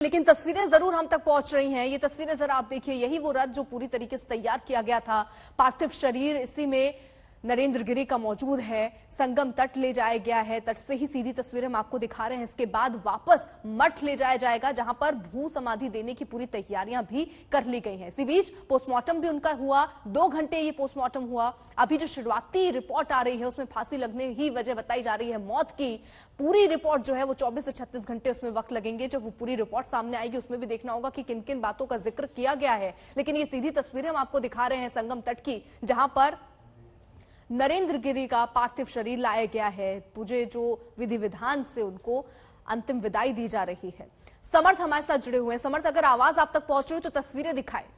लेकिन तस्वीरें जरूर हम तक पहुंच रही हैं। ये तस्वीरें जरा आप देखिए, यही वो रथ जो पूरी तरीके से तैयार किया गया था। पार्थिव शरीर इसी में नरेंद्र गिरी का मौजूद है। संगम तट ले जाया गया है। तट से ही सीधी तस्वीरें हम आपको दिखा रहे हैं। इसके बाद वापस मठ ले जाया जाएगा, जहां पर भू समाधि देने की पूरी तैयारियां भी कर ली गई हैं। इसी बीच पोस्टमार्टम भी उनका हुआ। 2 घंटे ये पोस्टमार्टम हुआ। अभी जो शुरुआती रिपोर्ट आ रही है उसमें फांसी लगने ही वजह बताई जा रही है मौत की। पूरी रिपोर्ट जो है वो 24 से 36 घंटे उसमें वक्त लगेंगे। जब वो पूरी रिपोर्ट सामने आएगी उसमें भी देखना होगा कि किन किन बातों का जिक्र किया गया है। लेकिन ये सीधी तस्वीरें हम आपको दिखा रहे हैं संगम तट की, जहां पर नरेंद्र गिरी का पार्थिव शरीर लाया गया है। पूरे जो विधि विधान से उनको अंतिम विदाई दी जा रही है। समर्थ हमारे साथ जुड़े हुए हैं। समर्थ, अगर आवाज आप तक पहुंच रही हो तो तस्वीरें दिखाएं।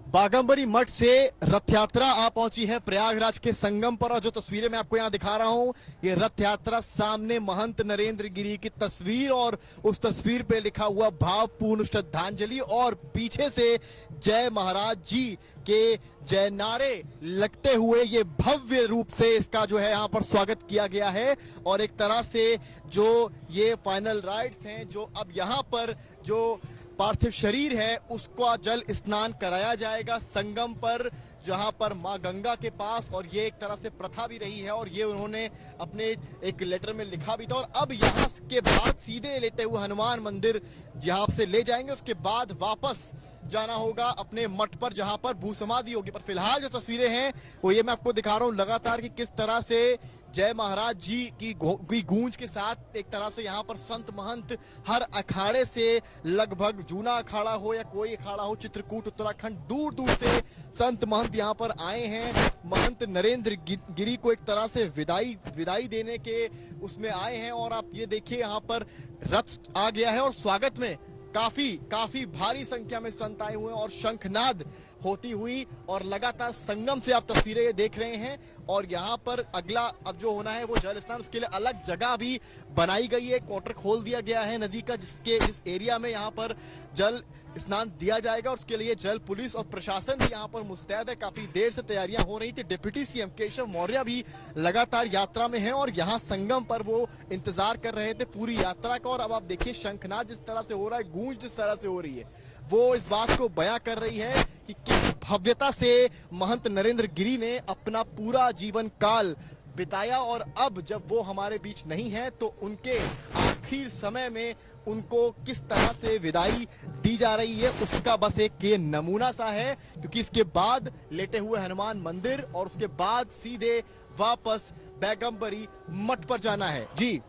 बागंबरी मठ से रथ यात्रा आ पहुंची है प्रयागराज के संगम पर, और जो तस्वीरें मैं आपको यहां दिखा रहा हूं, ये रथ यात्रा सामने महंत नरेंद्र गिरी की तस्वीर और उस तस्वीर पे लिखा हुआ भावपूर्ण श्रद्धांजलि, और पीछे से जय महाराज जी के जय नारे लगते हुए ये भव्य रूप से इसका जो है यहाँ पर स्वागत किया गया है। और एक तरह से जो ये फाइनल राइट्स हैं, जो अब यहाँ पर जो पार्थिव शरीर है उसका जल स्नान कराया जाएगा संगम पर, जहां पर मां गंगा के पास, और ये एक तरह से प्रथा भी रही है और ये उन्होंने अपने एक लेटर में लिखा भी था। और अब यहां के बाद सीधे लेटे हुए हनुमान मंदिर यहां से ले जाएंगे, उसके बाद वापस जाना होगा अपने मठ पर जहां पर भू समाधि होगी। पर फिलहाल जो तस्वीरें हैं वो ये मैं आपको दिखा रहा हूं लगातार कि किस तरह से जय महाराज जी की गूंज के साथ एक तरह से यहाँ पर संत महंत हर अखाड़े से, लगभग जूना अखाड़ा हो या कोई अखाड़ा हो, चित्रकूट उत्तराखंड, दूर दूर से संत महंत यहाँ पर आए हैं। महंत नरेंद्र गिरी को एक तरह से विदाई देने के उसमें आए हैं। और आप ये देखिए यहाँ पर रथ आ गया है और स्वागत में काफी भारी संख्या में संत आए हुए हैं और शंखनाद होती हुई, और लगातार संगम से आप तस्वीरें देख रहे हैं। और यहाँ पर अगला अब जो होना है वो जल स्नान, उसके लिए अलग जगह भी बनाई गई है। क्वार्टर खोल दिया गया है नदी का, जिस एरिया में यहाँ पर जल स्नान दिया जाएगा, और उसके लिए जल पुलिस और प्रशासन भी यहाँ पर मुस्तैद है। काफी देर से तैयारियां हो रही थी। डिप्टी सीएम केशव मौर्य भी लगातार यात्रा में हैं और यहाँ संगम पर वो इंतजार कर रहे थे पूरी यात्रा का। और अब आप देखिए शंखनाद जिस तरह से हो रहा है, गूंज जिस तरह से हो रही है, वो इस बात को बयां कर रही है कि किस भव्यता से महंत नरेंद्र गिरी ने अपना पूरा जीवन काल बिताया। और अब जब वो हमारे बीच नहीं है तो उनके आखिर समय में उनको किस तरह से विदाई दी जा रही है उसका बस एक ये नमूना सा है। क्योंकि इसके बाद लेटे हुए हनुमान मंदिर और उसके बाद सीधे वापस बागंबरी मठ पर जाना है। जी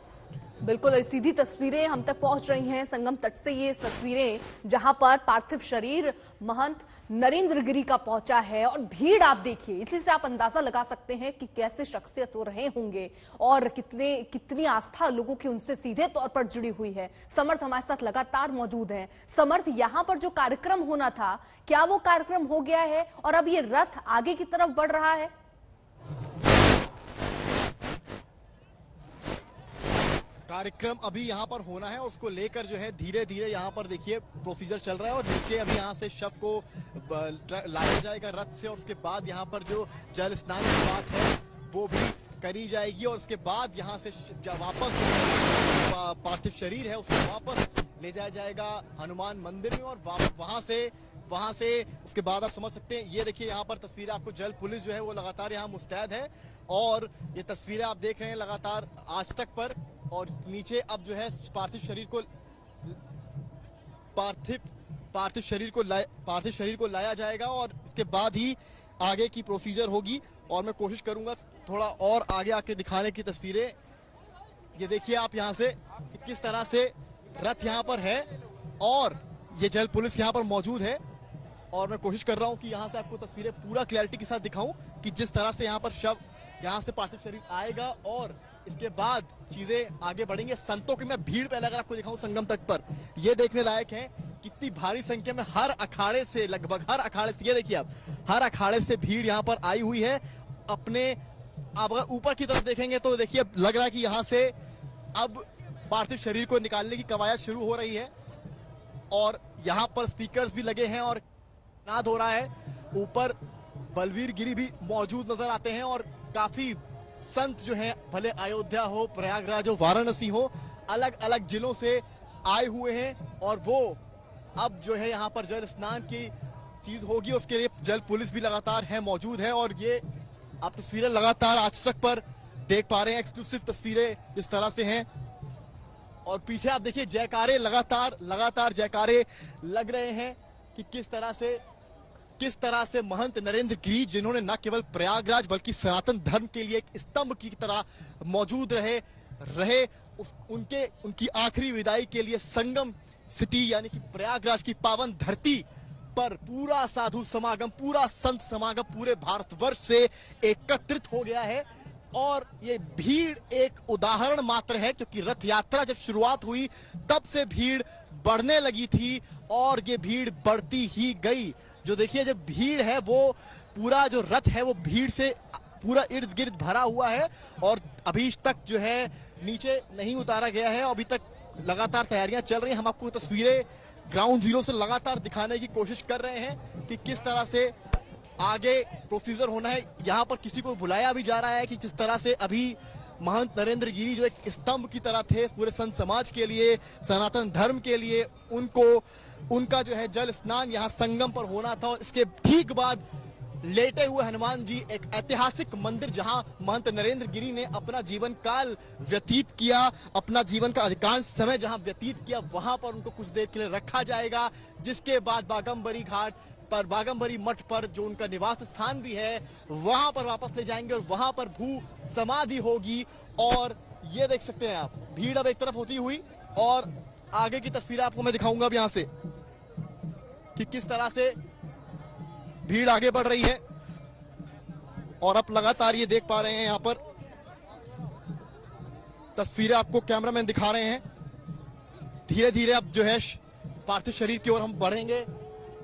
बिल्कुल, सीधी तस्वीरें हम तक पहुंच रही हैं संगम तट से। ये तस्वीरें जहां पर पार्थिव शरीर महंत नरेंद्र गिरी का पहुंचा है, और भीड़ आप देखिए, इसी से आप अंदाजा लगा सकते हैं कि कैसे शख्सियत वो रहे होंगे और कितनी आस्था लोगों की उनसे सीधे तौर पर जुड़ी हुई है। समर्थ हमारे साथ लगातार मौजूद हैं। समर्थ, यहां पर जो कार्यक्रम होना था, क्या वो कार्यक्रम हो गया है और अब ये रथ आगे की तरफ बढ़ रहा है? कार्यक्रम अभी यहाँ पर होना है, उसको लेकर जो है धीरे धीरे यहाँ पर देखिए प्रोसीजर चल रहा है। और नीचे अभी यहाँ से शव को लाया जाएगा रथ से, और उसके बाद यहाँ पर जो जल स्नान की बात है वो भी करी जाएगी। और उसके बाद यहाँ से वापस पार्थिव शरीर है उसको वापस ले जाया जाएगा हनुमान मंदिर में, और वहां से उसके बाद आप समझ सकते हैं। ये देखिए यहाँ पर तस्वीरें आपको, जल पुलिस जो है वो लगातार यहाँ मुस्तैद है, और ये तस्वीरें आप देख रहे हैं लगातार आज तक पर। और नीचे अब जो है पार्थिव शरीर को लाया जाएगा, और इसके बाद ही आगे की प्रोसीजर होगी। और मैं कोशिश करूंगा थोड़ा और आगे आके दिखाने की तस्वीरें। ये देखिए आप यहाँ से किस तरह से रथ यहाँ पर है और ये जल पुलिस यहाँ पर मौजूद है। और मैं कोशिश कर रहा हूँ कि यहाँ से आपको तस्वीरें पूरा क्लैरिटी के साथ दिखाऊं कि जिस तरह से यहाँ पर शव, यहाँ से पार्थिव शरीर आएगा और इसके बाद चीजें आगे बढ़ेंगे। संतों की मैं भीड़ पहले अगर आपको दिखाऊं संगम तट पर, ये देखने लायक है कितनी भारी संख्या में हर अखाड़े से, लगभग हर अखाड़े से, ये देखिए आप, हर अखाड़े से भीड़ यहाँ पर आई हुई है। अपने अब अगर ऊपर की तरफ देखेंगे तो देखिए लग रहा है कि यहाँ से अब पार्थिव शरीर को निकालने की कवायद शुरू हो रही है, और यहाँ पर स्पीकर्स भी लगे हैं और नाद हो रहा है। ऊपर बलवीर गिरी भी मौजूद नजर आते हैं और काफी संत जो हैं, भले अयोध्या हो, प्रयागराज हो, वाराणसी हो, अलग अलग जिलों से आए हुए हैं और वो अब जो है यहाँ पर जल स्नान की चीज होगी, उसके लिए जल पुलिस भी लगातार है मौजूद है। और ये आप तस्वीरें लगातार आज तक पर देख पा रहे हैं, एक्सक्लूसिव तस्वीरें इस तरह से हैं। और पीछे आप देखिए जयकारे लगातार जयकारे लग रहे हैं कि किस तरह से महंत नरेंद्र गिरी, जिन्होंने न केवल प्रयागराज बल्कि सनातन धर्म के लिए एक स्तंभ की तरह मौजूद रहे उनकी आखिरी विदाई के लिए संगम सिटी यानी कि प्रयागराज की पावन धरती पर पूरा साधु समागम, पूरा संत समागम पूरे भारतवर्ष से एकत्रित हो गया है। और ये भीड़ एक उदाहरण मात्र है, क्योंकि रथ यात्रा जब शुरुआत हुई तब से भीड़ बढ़ने लगी थी और ये भीड़ बढ़ती ही गई। जो देखिए जब भीड़ है वो पूरा जो रथ है वो भीड़ से पूरा इर्द गिर्द भरा हुआ है और अभी तक जो है नीचे नहीं उतारा गया है। अभी तक लगातार तैयारियां चल रही हैं। हम आपको तस्वीरें ग्राउंड जीरो से लगातार दिखाने की कोशिश कर रहे हैं कि किस तरह से आगे प्रोसीजर होना है। यहाँ पर किसी को बुलाया भी जा रहा है कि जिस तरह से अभी महंत नरेंद्र गिरी जो एक स्तंभ की तरह थे पूरे संत समाज के लिए, सनातन धर्म के लिए, उनका जो है जल स्नान यहाँ संगम पर होना था। और इसके ठीक बाद लेटे हुए हनुमान जी, एक ऐतिहासिक मंदिर जहां महंत नरेंद्र गिरी ने अपना जीवन काल व्यतीत किया, अपना जीवन का अधिकांश समय जहां व्यतीत किया, वहां पर उनको कुछ देर के लिए रखा जाएगा। जिसके बाद बागंबरी घाट पर, बागंबरी मठ पर जो उनका निवास स्थान भी है, वहां पर वापस ले जाएंगे और वहां पर भू समाधि होगी। और ये देख सकते हैं आप, भीड़ अब एक तरफ होती हुई और आगे की तस्वीरें आपको मैं दिखाऊंगा अब यहां से कि किस तरह से भीड़ आगे बढ़ रही है। और आप लगातार ये देख पा रहे हैं, यहां पर तस्वीरें आपको कैमरामैन दिखा रहे हैं। धीरे धीरे अब जो है पार्थिव शरीर की ओर हम बढ़ेंगे।